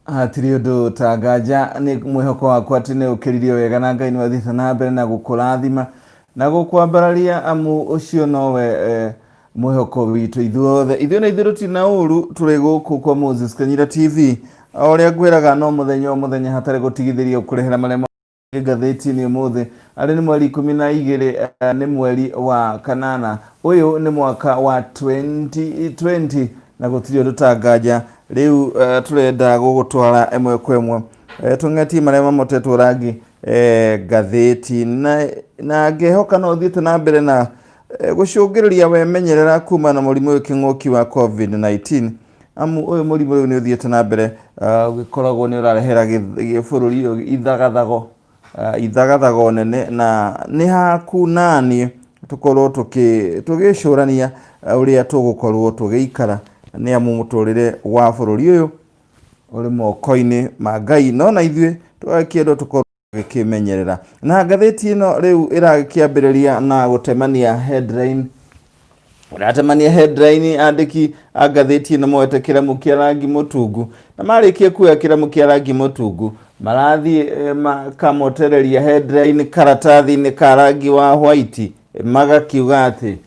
Hatiri undu tangaja ni mwihoko wakwa ati ni ukiririo wega na Ngai ni wathite na mbere na gukurathima na gukwambararia amu ucio nowe mwihoko witu ithuothe na ithuĩ tina uru turi guku kwa Moses Kanyira TV oria ngwiraga no muthenya hatari gutigithiria ukurehera marema gatheti ni umuthi ari ni mweri 12 ni mweri wa kanana uyu ni mwaka wa 2020 na gutiri undu tangaja riu turenda gugutwara emwe kwa emwe tung'eti marema motetwo rangi gatheti na ngehoka no thiete na mbere na gucungiriria wemenyerera kuma na murimu uyu king'uki wa COVID-19 amu uyu murimu uyu ni uthiete na mbere gikoragwo ni urarehera bururi ithagathago nene na ni hakunani tukorwo tugicurania uria tugukorwo tugiikara ni amu muturire wa bururi uyu uri moko-ini ma Ngai no na ithuĩ twakiendo tukorwo gikimenyerera na gatheti ino riu irakiambiriria na gutemania headline andiki a gatheti ino moete kiramu kia rangi mutungu na marikie kuya kiramu kia rangi mutungu marathi makamotereria headline karatathi-ini ka rangi wa white magakiuga ati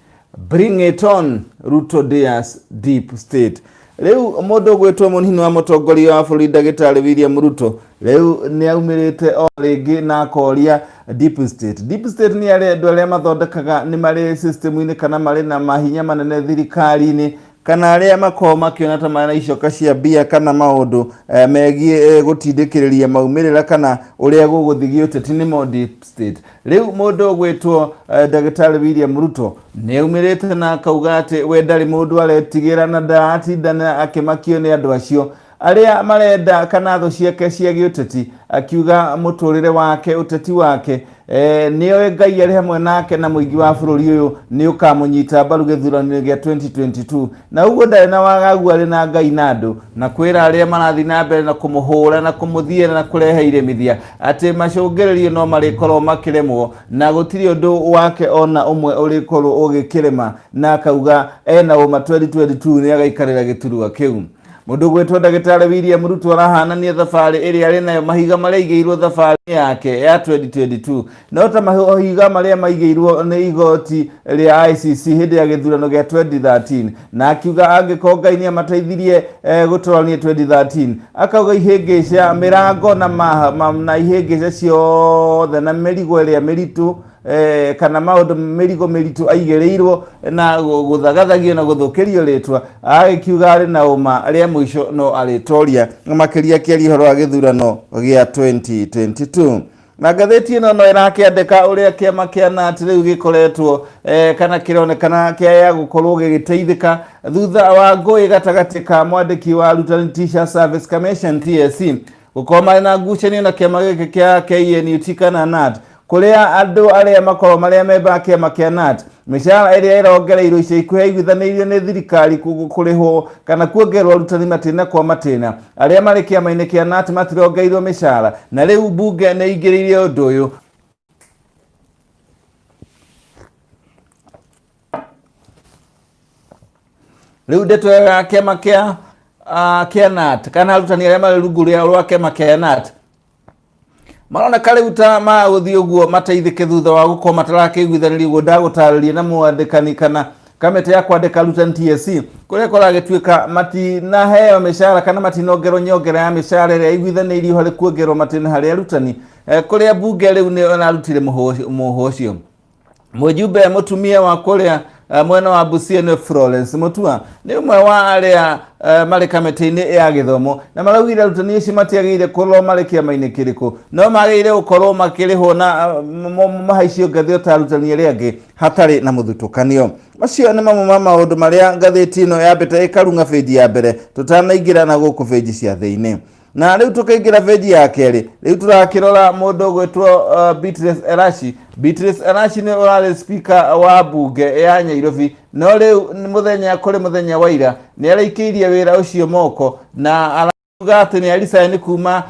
bring it on, Ruto dares deep state. Riu mundu gwitwo munini wa mutongoria wa bururi Ndagitari William Ruto riu ni aumirite o ringi na akoria deep state. Deep state ni andu aria mathondekaga ni mari system-ini kana mari na mahinya manene thirikari-ini kana aria makorwo makiona ta mara icoka cia mbia kana maundu megie gutindikiriria maumirira kana uria guguthigio uteti ni mo deep state. Riu mundu gwitwo Ndagitari William Ruto ni aumirite na akauga ati we ndari mundu aretigira na ndatindana akimakio ni andu acio aria marenda kana thu ciake cia giuteti akiuga muturire wake uteti wake niyo Ngai ari hamwe nake na muingi wa bururi uyu ni ukamunyita mbaru githurano gia 2022 na uguo ndari na wagagu ari na Ngai na andu na kwira aria marathi na mbere na kumuhura na kumuthiera na kurehe iremithia ati macungiririo no marikorwo makiremwo na gutiri undu wake ona umwe urikorwo ugikirema na akauga ena uma 2022 ni agaikarira giturua kiu. Mundu gwetwo Ndagitari William Ruto arahanania thabari iria ari nayo mahiga maria igeirwo thabari yake ya 2022 no ta mahiga maria maigeirwo ni igoti ria ICC hindi ya githurano gia 2013 na akiuga angikorwo Ngai ni amateithirie gutorania 2013 akauga ihingica mirango na ihingica ciothe na mirigo iria miritu kana maundu mirigo miritu aigereirwo na guthagathagio na guthukirio ritwa agikiuga ari na uma aria mwisho no aritoria makiria kiari horo wa githurano gia 2022 na gatheti ino no irakiandika uria kiama kia NAT riu gikoretwo kana kironekana kia ya gukorwo gigiteithika thutha wa ngui gatagati ka mwandiki wa Lieutenant Teacher Service Commission TSC gukoma na ngucanio na kiama giki kia KNUT kana NAT kuria andu aria makorwo maria memba kiama kia NAT mishara iria irongereirwo ica ikuhe iguithanirio ni thirikari kurihwo kana kuongererwo arutani matina kwa matina aria mari kiama-ini kia NAT matirongeirwo mishara na riu bunge ni ingiririe undu uyu riu ndeto ya kiama kia NAT kana arutani aria mari rungu rwa kiama kia NAT marona kale uta maũthi uguo mateithike thutha wa gukorwo matarakiguithanirio guo ndagutariria na mwandikani kana kamete ya kwandika Lieutenant TSC kuria koragituika matinaheo mishara kana matinongerwo nyongera ya mishara iria iguithanirio hari kuongerwo matina hari arutani kuria bunge riu ni onarutire muhu ucio mujumbe mutumia wa kuria mwena wa Busia ni Florence Mutua ni umwe wa aria mari kamete-ini ya githomo na maraugire arutani acio matiagire korwo mari kiama-ini kiriku no magire gukorwo makirihwo na mahaicio ngathio ta arutani aria angi hatari na muthutukanio macio ni mamwe ma maundu maria ngatheti ino yambite ikarunga feji ya mbere tutanaingira na guku feji cia thiini na riu tukaingira feji ya keri riu turakirora mundu gwetwo Beatrice Elachi ni urari speaker wa bunge ya Nairobi no riu muthenya wa ira ni araikiirie wira ucio moko na arauga ati ni arisaini kuma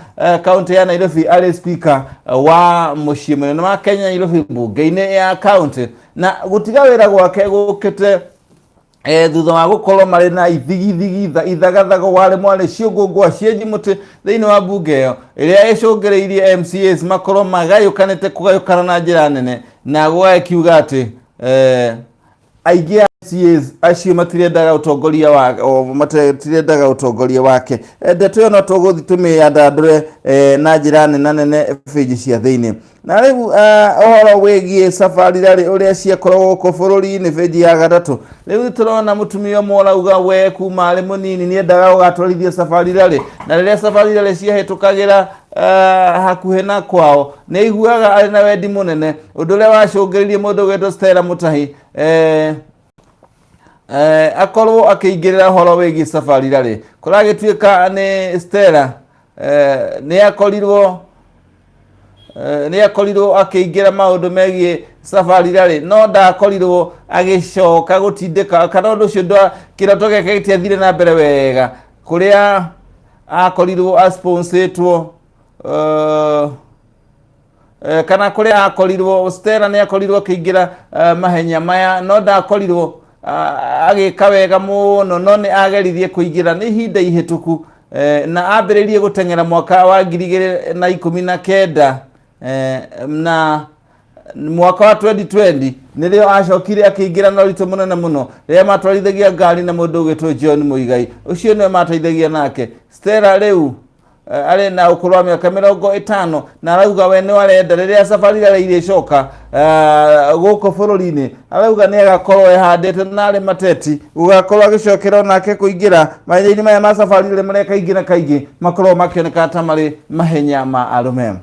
county ya Nairobi ari speaker wa mucii munene wa Kenya Nairobi bunge-ini ya county na gutiga wira gwake gukite thutha wa gukorwo mari na ithigithigitha ithagathago wale mwale ciongongwa cienji muti thiini wa bunge iyo iria icungireirie MCAs makorwo magayukanite kugayukana na njira nene na gwakiuga ati aingĩ MCAs acio matirendaga utongoria wake matirendaga utongoria wake. Ndeto ĩyo no tũgũthi tũmĩandandũre na njĩra nene page cia thĩinĩ. Na rĩu ũhoro wĩgiĩ safari rally ũrĩa ciakoragwo gũkũ bũrũri-inĩ page ya gatatũ. Rĩu tũrona mũtumia ũmwe arauga we kuma arĩ mũnini nĩendaga gũgatwarithia safari rally, na rĩrĩa safari rally ciahĩtũkagĩra hakuhĩ na kwao nĩ aiguaga arĩ na wendi mũnene, ũndũ ũrĩa wacũngĩrĩirie mũndũ ũgwĩtwo Stella Mutahi akorwo akĩingĩrĩra ũhoro wĩgiĩ safari rally. Kũragĩtuĩka nĩ Stella nĩ akorirwo akĩingĩra maũndũ megiĩ safari rally, no ndakorirwo agĩcoka gũtindĩka, kana ũndũ ũcio kĩroto gĩake gĩtiathire na mbere wega, kũrĩa akorirwo asponsetwo kana kũrĩa akorirwo Stella nĩ akorirwo akĩingĩra mahenya maya, no ndakorirwo agĩka wega mũno, no nĩ ageririe kũingĩra nĩ ihinda ihĩtũku na ambĩrĩirie gũteng'era mwaka wa 2019 na mwaka wa 2020 nĩrĩo acokire akĩingĩra na ũritũ mũnene mũno rĩrĩa matwarithagia ngari na mũndũ ũgĩtwo John Muigai. Ũcio nĩwe mateithagia nake. Stella rĩu arĩ na ũkũrũ wa mĩaka 50 na arauga we nĩ arenda rĩrĩa safari rally irĩcoka gũkũ bũrũri-inĩ, arauga nĩ agakorwo ehandĩte na arĩ mateti gũgakorwo agĩcokera nake kũingĩra mahenya-inĩ maya ma safari rally marĩa kaingĩ na kaingĩ makorwo makĩoneka ta marĩ mahenya ma arũme.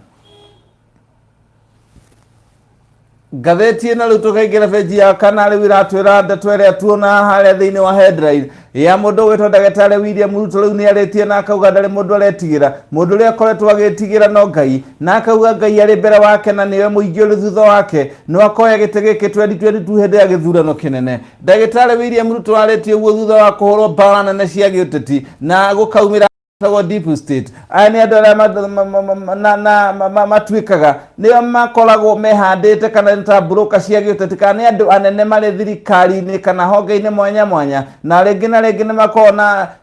Ngathĩti ĩno rĩu tũkaingĩra page ya kana rĩu iratwĩra ndeto ĩrĩa tuona harĩa thĩinĩ wa headline ya mũndũ ũgwĩtwo ndagĩtarĩ William Ruto rĩu nĩ arĩtie na akauga ndarĩ mũndũ aretigĩra, mũndũ ũrĩa akoretwo agĩtigĩra no Ngai, na akauga Ngai arĩ mbere wake na nĩwe mũingĩ ũrĩ thutha wake, no akoya gĩtĩ gĩkĩ 2022 hĩndĩ ya gĩthurano kĩnene. Ndagĩtarĩ William Ruto arĩtie ũguo thutha wa kũhũrwo mbara nene cia gĩũteti na gũkaumĩra deep state. Aya nĩ andũ arĩa matuĩkaga nĩo makoragwo mehandĩte kana ta broker cia gĩũteti, kana nĩ andũ anene marĩ thirikari-inĩ kana honge-inĩ mwanya mwanya, na rĩngĩ nĩ makoragwo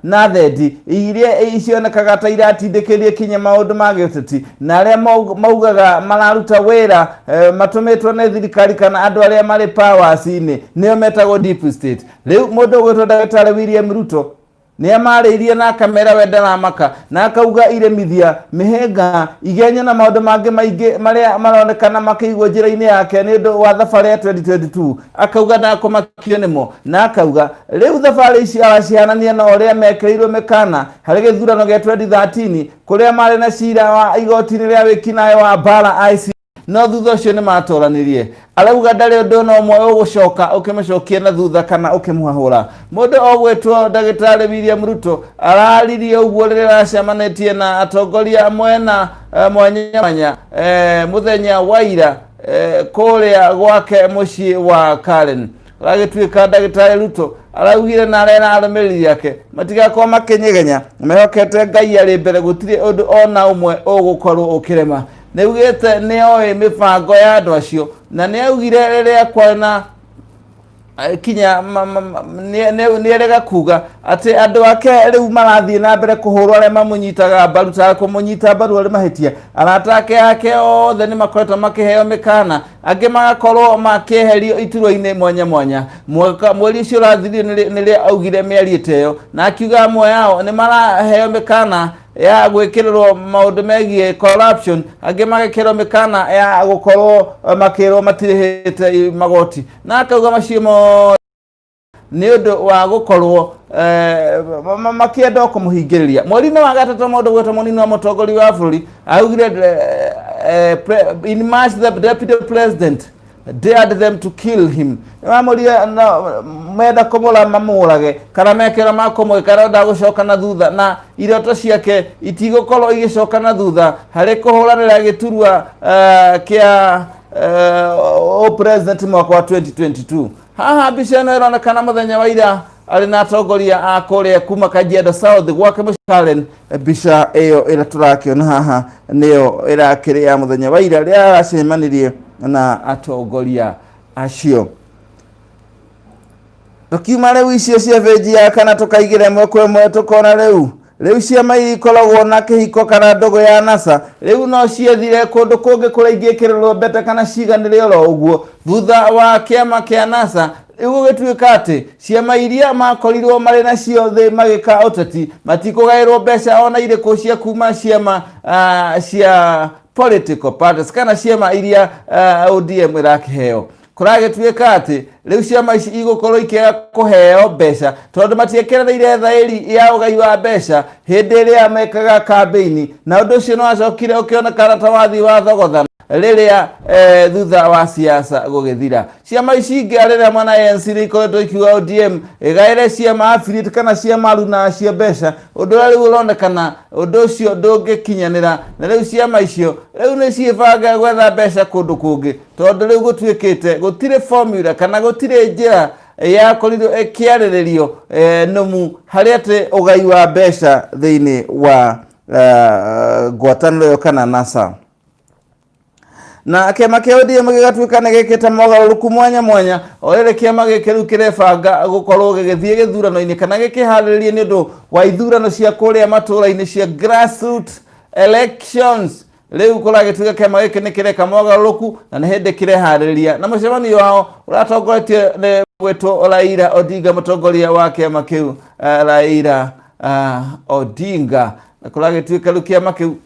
na thendi iria icionekaga ta iratindĩkĩrie kinya maũndũ ma gĩũteti, na arĩa maugaga mararuta wĩra matũmĩtwo nĩ thirikari kana andũ arĩa marĩ powers-inĩ nĩo metagwo deep state. Rĩu mũndũ ũgwĩtwo ndagĩtarĩ William Ruto nĩ amarĩirie na kamera we ndaramaka na akauga iremithia mĩhĩnga igenye na maũndũ mangĩ maingĩ marĩa maronekana makĩigwo njĩra-inĩ yake nĩ ũndũ wa thabarĩ ya 2022. Akauga ndakũmakio nĩmo, na akauga rĩu thabarĩ ici aracihanania na ũrĩa mekĩrĩirwo mĩkana harĩ gĩthurano gĩa 2013 kũrĩa marĩ na cira wa igoti-inĩ rĩa wĩkinaĩ wa mbara IC, no thutha ũcio nĩ matoranĩrie. Arauga ndarĩ ũndũ no ũmwe ũgũcoka ũkĩmĩcokia na thutha kana ũkĩmũhahũra. Mũndũ ũgwĩtwo ndagĩtarĩ William Ruto araririe ũguo rĩrĩa aracemanĩtie na atongoria mwena mwanya mwanya mũthenya wa ira kũrĩa gwake mũciĩ wa Karen. Agĩtuĩka ndagĩtarĩ Ruto araugire na arĩa na arũmĩrĩri yake matigakorwo makĩnyegenya, mehokete Ngai arĩ mbere, gũtirĩ ũndũ ona ũmwe ũgũkorwo ũkĩrema. Nĩugĩte nĩoĩ mĩbango ya andũ acio, na nĩaugire rĩrĩa kwarĩ na kinya nĩerega kuga atĩ andũ ake rĩu marathiĩ na mbere kũhũrwo arĩa mamũnyitaga mbaru ta kũmũnyita mbaru arĩ mahĩtia. Arata ake othe nĩ makoretwo makĩheo mĩkana, angĩ magakorwo makĩeherio iturwa-inĩ mwanya mwanya. Mweri ũcio ũrathirio nĩrĩa augire mĩario ta ĩyo, na akiuga amwe yao nĩ maraheo mĩkana ya gwĩkĩrĩrwo maũndũ megiĩ corruption, angĩ magĩkĩrwo mĩkana ya gũkorwo makĩrwo matirĩhĩte magoti, na akauga macio nĩ ũndũ wa gũkorwo makĩenda kũmũhingĩrĩria. Mweri-inĩ wa gatatũ mũndũ gwĩtwo mũnini wa mũtongoria wa bũrũri augire in March the deputy president dared them to kill him. Mamũria menda kũmũra mamũrage kana mekĩra makũmwĩkara ndagũcoka na thutha, na iroto ciake itigũkorwo igĩcoka na thutha harĩ kũhũranĩra gĩturwa kĩa president mwaka wa 2022. Haha mbica ĩno ĩronekana mũthenya wa ira arĩ na atongoria a kũrĩa kuma Kajiado South gwake mũciĩ Karen. Mbica ĩyo ĩrĩa tũrakĩona haha nĩyo ĩrakĩrĩ ya mũthenya wa ira rĩrĩa aracemanirie na atongoria acio. tukiuma riu icio cia veji ya kana tukaigire mwekwe tukona riu ciama ikoragwo na kihiko kana ndogo ya NASA riu no ciethire kundu kungi kuraingikirwo mbete kana ciganire oro uguo thutha wa kiama kia NASA riu gituika ati ciama iria makorirwo mari na ciothe magika uteti matikugairwo mbeca ona iriku cia kuma ciama cia political parties kana ciama iria ODM irakiheo kuragituika ati riu ciama ici igukorwo ikiaga kuheo mbeca tondu matiekereire thairi ya ugai wa mbeca hindi iria mekaga campaign na undu ucio no acokire ukionekana ta wathi wa thogotha riria thutha wa siasa gugithira ciama ici ingi riria mwana ANC ikoretwo ikiuga ODM igaire ciama affiliate kana ciama runa cia mbeca undu riu uronekana undu ucio ndungikinyanira na riu ciama icio riu ni ciibanga gwetha mbeca kundu kungi tondu riu gutuikite gutire formula kana gutire njira ya korirwo ikiariririo numu hari ati ugai wa mbeca thiini wa ngwataniro kana NASA na kiama kia ODM gigatuika ni gikite mogaruruku mwanya mwanya orere kiama gikiru kirebanga gukorwo gigithie githurano-ini kana gikiharirie ni undu wa ithurano cia kuria matura-ini cia grassroots elections riu kuragituika kiama giki ni kireka mogaruruku na ni hindi kirehariria na mucemanio wao uratongoretio ni gwetwo Raila Odinga mutongoria wa kiama kiu Raila Odinga na kuragituika riu kiama kiu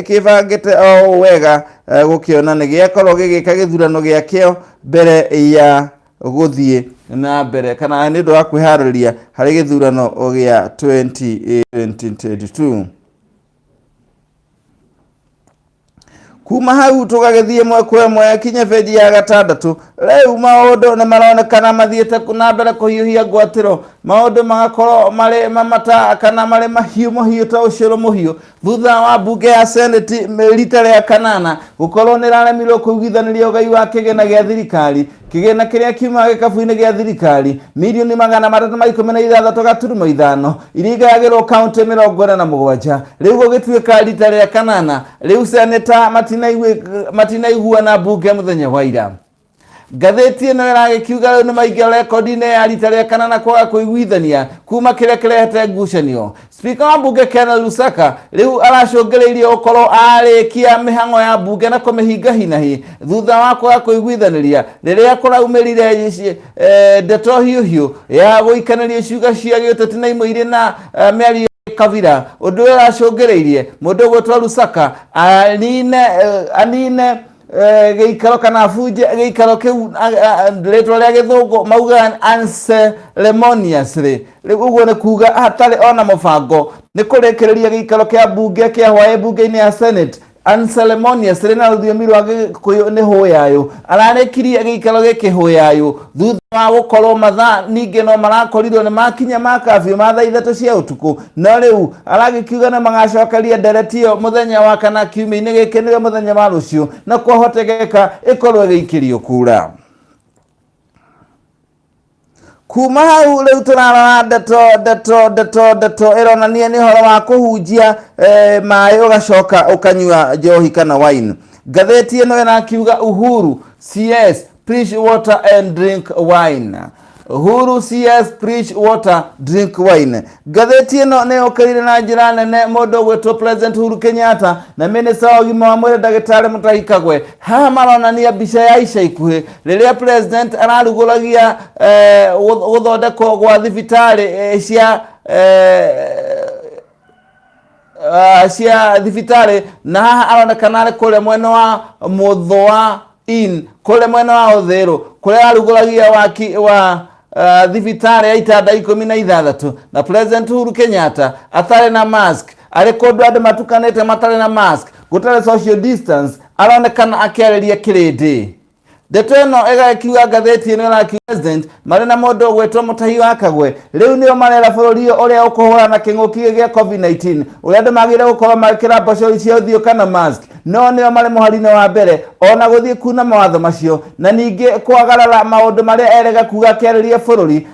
kibangite o wega gukiona ni giakorwo gigika githurano giakio mbere ya guthie na mbere kana ni ndu wa kwihariria hari githurano gia 2022 kuma hau tugagithie mwekwe mwe kinya veji ya gatandatu riu maundu ni maronekana mathiete na mbere kuhiuhia ngwatiro maundu magakorwo mari mamata kana mari mahiu ta ucuru muhiu thutha wa bunge ya Senate rita ria kanana gukorwo ni raremirwo kuigithaniria ugai wa kigena gia thirikari kigena kiria kiuma gikabu-ini gia thirikari milioni 316 gaturumo 5 irigagirwo kaunti 47 riu gugituika rita ria kanana riu seneta matinaigua na bunge muthenya wa ira gatheti ino iragikiuga ni maingia rekodi-ini ya rita ria kanana kwaga kuiguithania kuma kiria kirehete ngucanio speaker wa bunge Ken Lusaka riu aracungiriirie ukorwo arikia mihango ya bunge na kumihinga hinahi thutha wa kwaga kuiguithaniria riria kuraumirire ndeto hiu ya guikaniria ciuga cia giuteti na imwe iri na miario kavira undu aracungiriirie mundu gwetwa Lusaka anine geikaro kana fuje geikaro kiu retwa ria githungu mauga unceremoniously uguo ni kuga hatari ona mubango ni kurekereria geikaro kia bunge kia hwae bunge-ini ya Senate unceremoniously na rudhiomi rwa gikuyu ni huyayo ararekirie geikaro giki huyayo thutha wa gukorwo mathaa ningi no marakorirwo ni makinya makafio mathaa 3 cia utuku no riu aragikiuga na magacokeria nderetio muthenya wa kana kiumia-ini giki ni muthenya wa rucio na kwahotegeka ikorwo giikirio kura kuma hau riu turarora ndeto ironania ni horo wa kuhunjia mai ugacoka ukanyua njohi kana wine gatheti ino irakiuga Uhuru CS preach water and drink wine Uhuru CS preach water drink wine gatheti ino ni ukarire na njira nene mundu gwetwo President Uhuru Kenyatta na minister wa ugima wa mwiri Dagitari Mutahi Kagwe ha maronania mbica ya ica ikuhi riria president araruguragia guthondekwo gwa thibitari cia thibitari na haha aronekana ari kuria mwena wa Muthwa kuria mwena wa Uthiru kuria aruguragia waki wa thibitari ya itanda 16 na President Uhuru Kenyatta atari na mask ari kundu andu matukanite matari na mask gutare social distance aronekana akiariria kirindi ndeto ino igakiuga gatheti ino na president mari na mundu gwetwo Mutahi wa Kagwe riu nio marera bururi uria ukuhura na kinguki gia COVID-19 uria andu magire gukorwo makira mboco cia uthio kana mask no nio mari muharine wa mbere ona guthie kuna mawatho macio na ningi kwagarara maundu maria erega kuga kiaririe bururi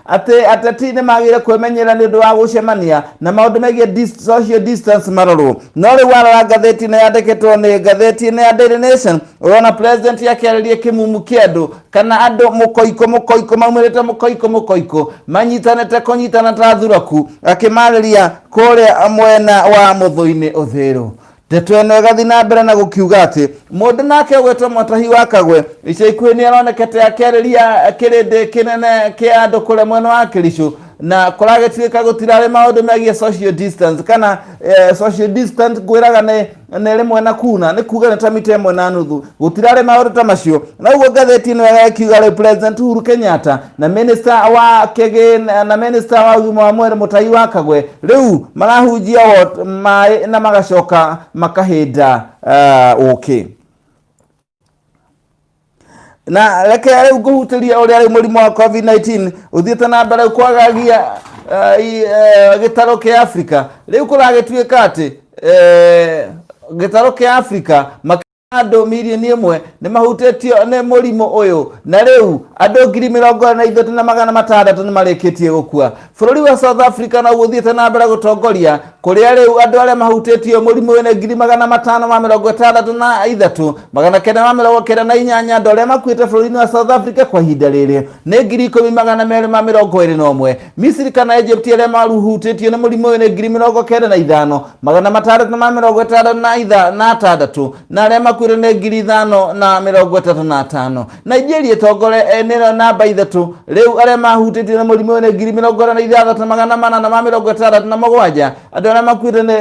ateti ni magire kwemenyera ni undu wa gucemania na maundu megie social distance marorwo no riu warora gatheti ino yandikitwo ni gatheti ino ya Daily Nation urona president yakiaririe kimumu kiandu kana andu mukoiko maumirite mukoiko manyitanete kunyitana ta thuraku akimariria kuria mwena wa muthuini uthiru. Ndeto eno igathi na mbere na gukiuga ati mundu nake gwetwo Mutahi wa Kagwe ica ikuhi ni aronekete akeriria kirindi kinene kia andu kuria mwena wa Kericho na kuragituika gutirari maundu megie social distance kana social distance gwiraga ne rimwe na kuna ni kuga ta mita imwe na nuthu gutirari maundu ta macio na ugo gatheti no yakiuga ri President Uhuru Kenyatta na minister wa Kege na minister wa ugima wa mwere Mutahi wa Kagwe riu marahujia mai na magacoka makahinda okay na reke riu nguhutiria uria ri murimu wa COVID-19 uthiete na mbere kwagagia gitaro kia Africa riu kuragituika ati gitaro kia Africa andu milioni imwe ni mahutetio ni murimu uyu na riu andu 43,600 ni marikitie gukua. Bururi wa South Africa na guthiete na mbere gutongoria kuria riu andu aria mahutetio murimu uyu ni 563 998 andu aria makuite bururi wa South Africa kwa hinda riri ni 10,221. Misiri kana Egypt aria maruhutetio ni murimu uyu ni 95,666 na aria makuire ni 5,035. Nigeria tongore nero namba 3 riu aria mahutetio ni murimu uyu ni 26,467 andu aria makuire ni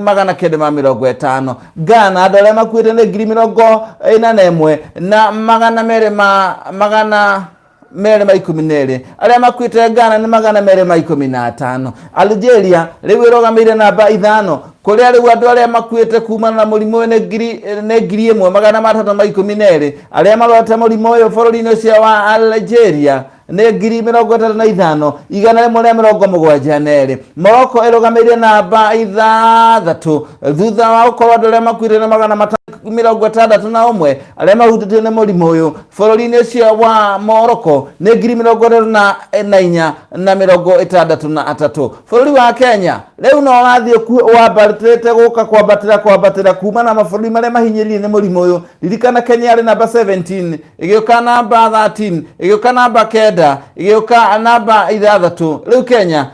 950. Ghana andu aria makuire ni 41,212 aria makuite Ghana ni 215. Algeria riu irogamire namba 5 kuria riu andu aria makuite kumana na murimu ni 1,312 aria marwate murimu uyu bururi-ini ucio wa Algeria ni 35,172. Morocco irogamire namba 6 thutha wa ukorwo andu aria makuire ni 661 aria mahutitio ni murimu uyu bururi-ini ucio wa Morocco ni 24,463. Bururi wa Kenya riu no rathie wambatite guka kwambatira kuma na mabururi maria mahinyiririe ni murimu uyu. Ririkana Kenya ari namba 17 igiuka namba 13 igiuka namba 9 igiuka namba 6 riu Kenya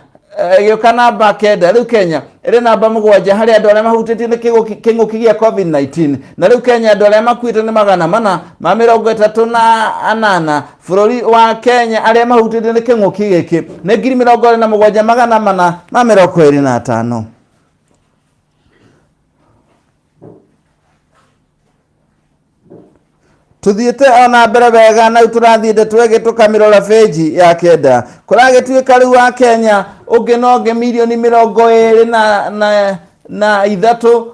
igiuka namba 9 riu Kenya iri namba 7 hari andu aria mahutitio ni kinguki gia COVID-19 na riu Kenya andu aria makuite ni 438. Bururi wa Kenya aria mahutitio ni kinguki giki ni 27,425. Tuthiete ona mbere wega na turathiinde twege tukamirora feji ya kenda kuragituika riu wa Kenya ungi no nge milioni 20 na ithatu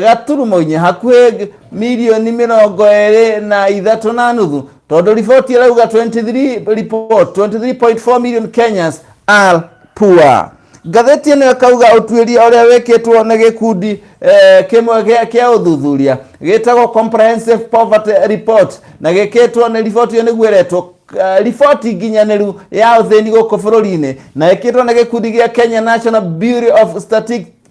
gaturumo inya hakuhi milioni 23 na nuthu tondu ripoti irauga 23.4 million Kenyans are poor. Gatheti ino kauga utuiria uria weketwo ni gikundi kimwe kia uthuthuria gitagwo Comprehensive Poverty Report na geketwo ni ripoti ni gweretwo ripoti nginyaniru ya uthini guku bururi-ini na ikitwo ni gikundi gia Kenya National Bureau of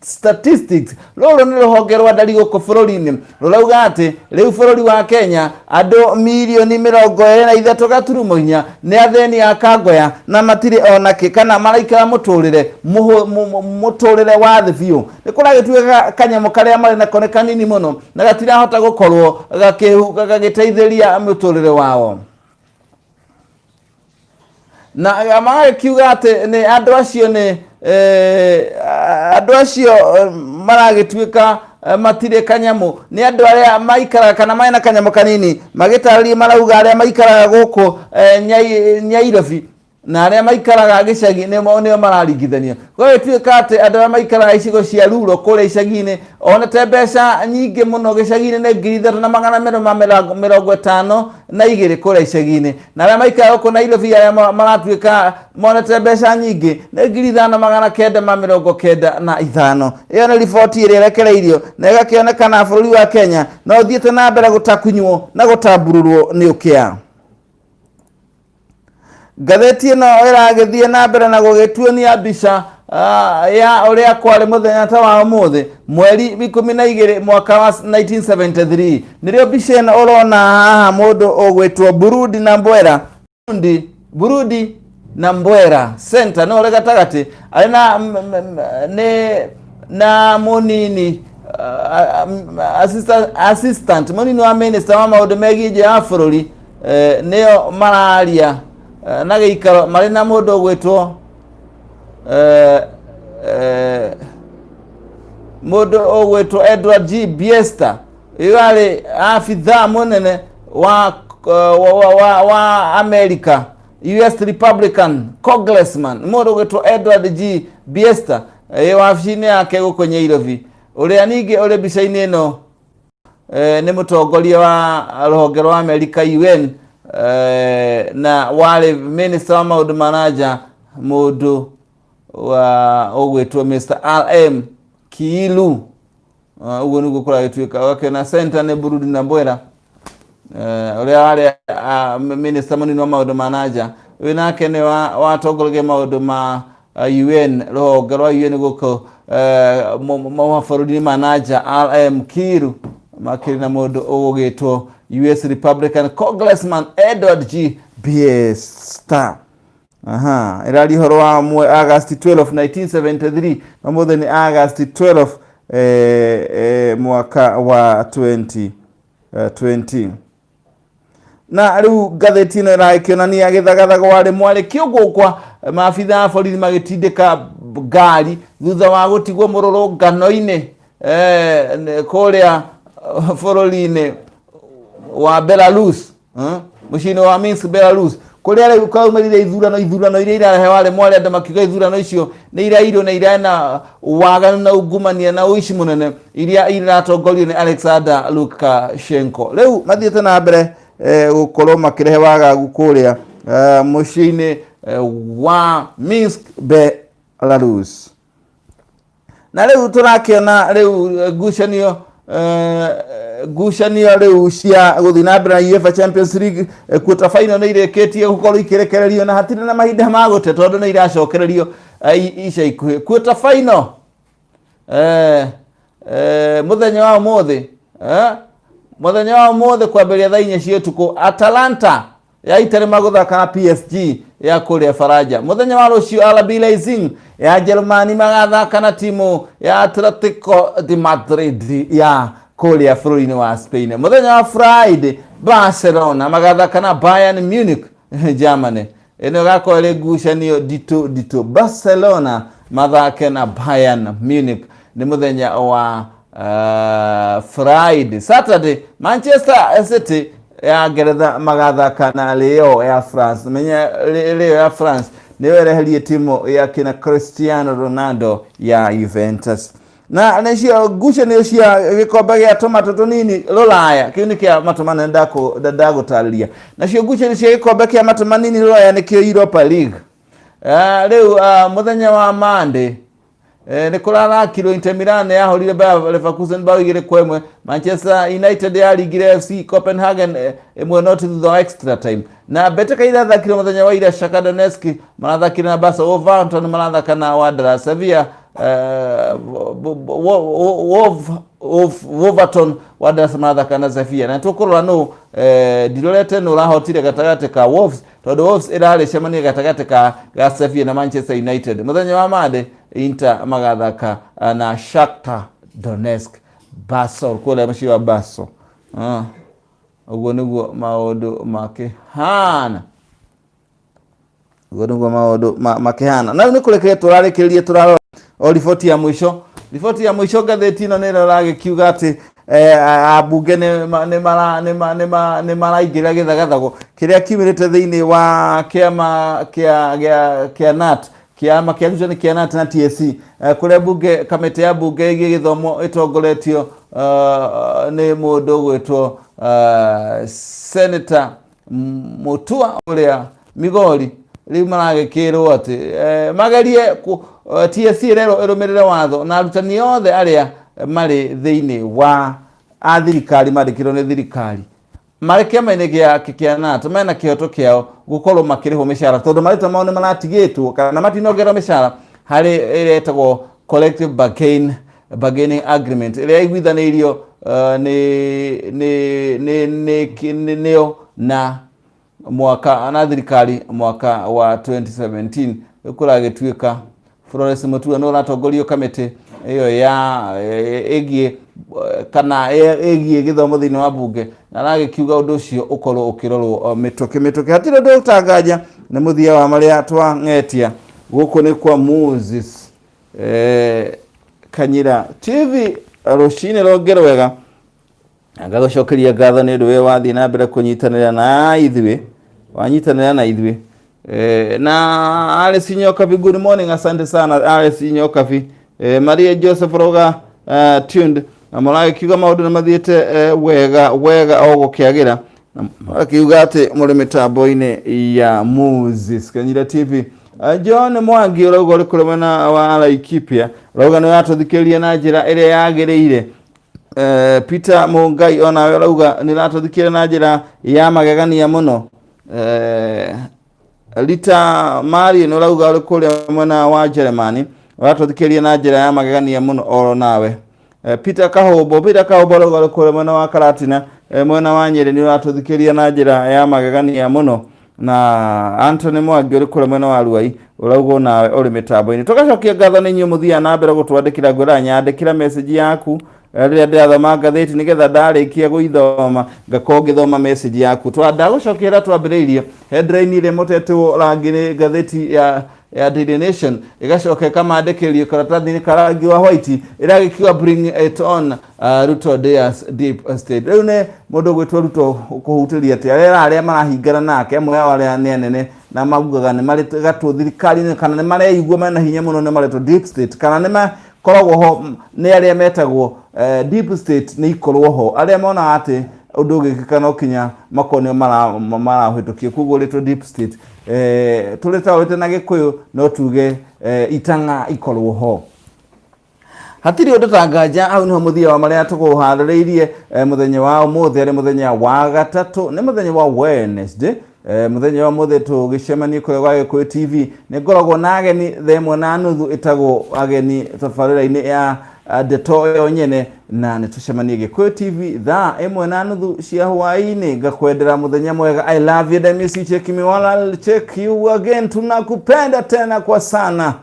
Statistics roro ni ruhonge rwa ndari guku bururi-ini rurauga ati riu bururi wa Kenya andu milioni 23 gaturumo 4 ni atheni a kangoya na matiri onaki kana maraikara muturire wa thi biu ni kuragituika kanyamo karia mari na kone kanini muno na gatirahota gukorwo gagiteithiria muturire wao na magakiuga ati ni andu acio ni andu acio maragituika matire kanyamu ni andu aria maikara kana maina kanyamu kanini magitarĩria marauga aria maikaraga guku Nyairobi na aria maikaraga gicagi nimo mararingithania kwa tuika ati andu aria maikaraga icigo cia ruro kuria icagi-ini onete mbeca nyingi muno gicagi-ini ni 3,252 kuria icagi-ini na aria maikaraga ku Nairobi aria maratuika monete mbeca nyingi ni 5,995. iyo ni riboti iria irekereirio na igakionekana bururi wa Kenya no thiete na mbere gutakunywo na gutambururwo ni ukia. Gatheti ino iragithie na mbere na gugituonia mbica ya uria kwari muthenya ta wa muthe mweri 12 mwaka wa 1973 nirio mbica ino urona haha mundu ugwitwo Burudi na Mbwera center no ule gatagati ari na munini assistant munini wa minister wa maundu megije ya bururi nio mararia na giikaro mari na mundu ugwitwo mundu ugwitwo Edward G Biesta iwale afidha munene wa America US Republican Congressman mundu ugwitwo Edward G Biesta wafishini yake guko Nyairobi uria ningi uri bica-ini ino ni mutongoria wa ruhonge rwa America UN na wale minister wa maundu manager mundu wa ugwitwo Mr. RM Kiilu uguo niguo kuragituika wake na center ni Burudi na Mbwera uria wale minister munini wa maundu manager winake ni watongoragia maundu ma UN ruhonge rwa UN guko mabũrũri manager RM Kiilu makiri na mundu ugwitwo US Republican Congressman Edward G Biesta. Irari horo wa August 12 1973 na muthe ni August 12 mwaka wa 2020 na riu gatheti ino irakionania githagathago wari mwarikio gukwa maabitha a borithi magitindika ngari thutha wa gutigwo mururungano-ini kuria bururi-ini wa Belarus muciĩ-inĩ wa Minsk Belarus kuria riu kaumirire ithurano iria irahe wale mwari andu makiuga ithurano icio ni irairwo na irana waganu na ungumania na uici munene iria iratongorio ni Alexander Lukashenko riu mathiete na mbere gukorwo makirehe wagagu kuria muciĩ-inĩ wa Minsk Belarus na riu turakiona riu ngucanio riu cia guthii na mbere na UEFA Champions League quarter final ni ireketie gukorwo ikirekererio na hatire na mahinda ma gute tondu ni iracokererio ica ikuhi quarter final muthenya wa umuthi kwambiria thaa 4 cia utuku Atalanta ya Italy maguthaka na PSG ya kuria Faraja. Muthenya wa rucio RB Leipzig ya Germany magathaka na timu ya Atletico de Madrid ya kuria bururi-ini wa Spain. Muthenya wa Friday Barcelona magathaka na Bayern Munich Germany. Eno gako ile ngucanio dito Barcelona mathake na Bayern Munich ni muthenya wa Friday. Saturday Manchester City ya Ngeretha magathaka na Leo ya France. Menya Leo ya France niyo ireherie timu ya kina Cristiano Ronaldo ya Juventus. Na nacio ngucanio cia gikombe gia tomato tunini Ruraya kiu ni kia matumana ndagutariria. Nacio ngucanio cia gikombe kia matumanini Ruraya ni kio Europa League. Riu muthenya wa Monday ni kurathakirwo Inter Milan yahorire Bayer Leverkusen bao 2-1. Manchester United yarigire FC Copenhagen imwe noti thutha wa extra time. Na Beteka irathakirwo muthenya wa ira Shakhtar Donetsk marathakire na Barca. Wolverhampton marathaka na Wanderers. Sevilla Wolverhampton Wanderers marathaka na Sevilla. Na tukurora no ndirorete no rahotire gatagate ka Wolves tondu Wolves irari cemania gatagate ka Sevilla na Manchester United. Muthenya wa Monday Inter magathaka na Shakhtar Donetsk Basel kule mshi wa Basel. Uguo niguo maundu makihana. Uguo niguo maundu makihana. Na ni kurekeria turarikirie turarora o riboti ya mwisho. Riboti ya mwisho gatheti ino ni raragikiuga ati abunge ni maraingira githagathago kiria kimirite thiini wa kiama kia NAT kiama kia Luciani kia NAT na TSC kuria bunge kamiti ya bunge igi githomo itongoretio ni mundu gwitwo Senator Mutua uria Migori riu maragikirwo ati magerie TSC rero irumirire watho na arutani othe aria mari thiini wa athirikari marikirwo ni thirikari mareke maine kia NAT mena kihoto kiao gukorwo makiriho mishara tondu marita mao ni maratigitwo kana matinogera mishara hari iretagwo collective bargaining agreement ĩrĩa iguithanĩirio nĩo na mwaka na thirikari mwaka wa 2017 kuragĩtuĩka Florence Mutua no ratongorio kamĩtĩ iyo ya egie kana egie githomo thĩinĩ wa bunge na aragĩkiuga ũndũ ũcio ũkorwo ũkĩrorwo mĩtũkĩ hatirĩ ũndũ ũtangaja nĩ mũthia wa marĩa twang'etia gũkũ nĩ kwa Moses Kanyira TV rũcinĩ rwongerwo wega ngagũcokeria ngatho nĩ ũndũ we wathiĩ na mbere kũnyitanĩra na ithuĩ wanyitanĩra na ithuĩ na Alice Nyokabi, good morning, asante sana Alice Nyokabi. Maria Joseph Roga tuned amalaga kiuga maundu na mathiete wega o gũkĩagĩra akiuga atĩ mũrĩ mĩtambo-inĩ ya Moses Kanyira TV. John Mwangi ũrauga ũrĩ kũrĩ mwena wa Laikipia ũrauga nĩ watũthikĩrĩria na njĩra ĩrĩa yagĩrĩire. Peter Mungai onawe ũrauga nĩ ratũthikĩrĩria na njĩra ya magegania mũno. Rita Mari no rauga ũrĩ kũrĩa mwena wa Germany watũthikĩrĩria na njĩra ya magegania mũno oro nawe. Peter Kahombo rauga ũrĩ kũrĩa mwena wa Karatina mwena wa Nyeri nĩ watũthikĩrĩria na njĩra ya magegania mũno. Na Anthony Mwangi ũrĩ kũrĩa mwena wa Ruai ũrauga nawe ũrĩ mĩtambo-inĩ. Tũgacokia ngatho nĩ inyuĩ mũthia na mbere gũtwandĩkĩra ngwĩra nyandĩkĩra message yaku rĩrĩa ndĩrathoma ngathĩti nĩgetha ndarĩkia gũithoma ngakorwo ngĩthoma message yaku. Ndagũcokera twambĩrĩirie headline ĩrĩa mũtetwo rangi nĩ ngathĩti ya Daily Nation ĩgacoka ĩkamandĩkĩrio karatathi-inĩ ka rangi wa white ĩragĩkiuga bring it on Ruto dares deep state. Rĩu nĩ mũndũ ũgwĩtwo Ruto kũhutĩria atĩ arĩa marahingana nake amwe ao arĩa nĩ anene na maugaga nĩ marĩ gatũ thirikari-inĩ kana nĩ mareigua mena hinya mũno nĩ maretwo deep state kana nĩ koragwo ho nĩ arĩa metagwo deep state nĩ ikorwo ho arĩa monaga atĩ ũndũ ũgĩkĩka no kinya makonio marahĩtũkia koguo rĩtwo deep state. Tũrĩtaũrĩte na Gĩkũyũ no tuge itang'a ikorwo ho. Hatirĩ ũndũ tangaja hau nĩho mũthia wa marĩa tũkũharĩrĩirie mũthenya wa ũmũthĩ arĩ mũthenya wa gatatũ nĩ mũthenya wa Wednesday. Mũthenya wa mũthĩ tũgĩcemania kũrĩa gwa Gĩkũyũ TV nĩ ngoragwo na ageni thaa 1:30 ĩtagwo ageni tabarĩra-inĩ ya ndeto yo nyene na nĩ tũcemanie Gĩkũyũ TV thaa 1:30 cia hwaĩ-inĩ ngakwendera mũthenya mwega. I love you, I miss you, check me while I'll check you again. Tunakupenda tena kwa sana.